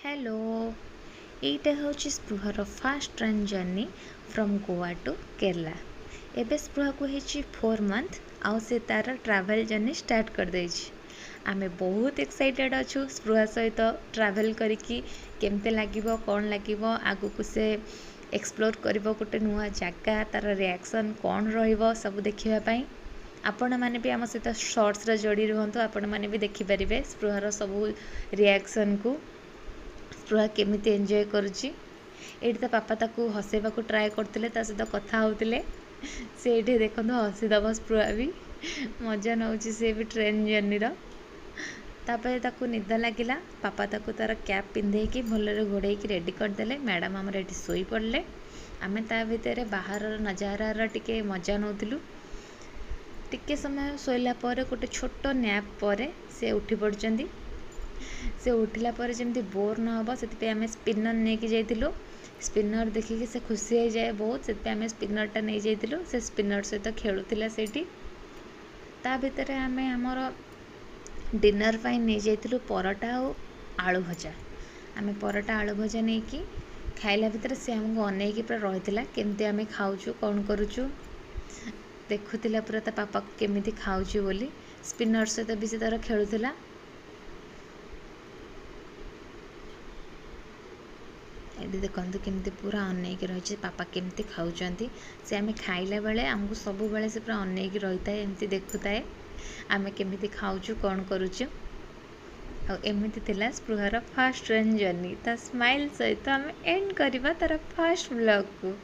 Hello एटा हूँ स्पृहर fast train journey from Goa to Kerala. एबे स्पृहा को 4 मंथ आउ से तार ट्रैवल जर्नी स्टार्ट कर देछि। आमे बहुत एक्साइटेड अच्छु स्पृहा सहित ट्रैवल करिकी केमते लागिबो कोन लागिबो आगु को से एक्सप्लोर करिबो गोटे नुआ जगह तार रिएक्शन कोन रहिबो सब देखिबा पई। आपण माने भी आम सहित शॉर्ट्स रे जोड़ी रुहंतु। आपण माने भी देखि परिबे स्पृहार सब रिएक्शन को स्पृहा केमिति एंजॉय करुच्ची। ये पापा ताकू हसैबा ट्राए करते सहित कथा होते से ये देखो हसीदब स्पृहा भी मजा नौ से भी ट्रेन जर्नी तापर ताकू निद लगिला। पापा ताकू तार कैप पिंधेकी भलरे घोड़े रेडी करदे। मैडम आमर ये शोई पड़े। आमे ता भितर बाहर नजारा टिके मजा नौलु। टिके समय शोला गोटे छोट नैप पर से उठी पड़चंदी। से उठिला पर जमी बोर न हम से आम स्पिनर नहीं जाइलु। स्पिनर देखिकी से खुशी हो जाए बहुत से आम स्पिनरटा नहीं जाइलु। से स्पिनर सहित खेलुला से ता भितर आम आमर डिनर पाई नहीं जाइलु परोटा और आलू भजा। आम परोटा आलू भजा नहीं कि खाइला भितर से आमको अनेक पूरा रही केमती आम खाऊचु कौन करुचु देखुला पूरा ता पापा केमिति खाऊचु बोली। स्पिनर सहित भी से तार खेलुला। ये देखो केमती पूरा अनेक रही पापा केमती खाऊँच। से आम खाइला बेले आमको सब बेले से पूरा अनेक रही था एमती देखुए आम केमिति खाऊचु कौन करुचु। एमती थिला स्पृहार फास्ट ट्रेन जर्नी। ता स्माइल सहित आम एंड करवा तार फास्ट ब्लॉग को।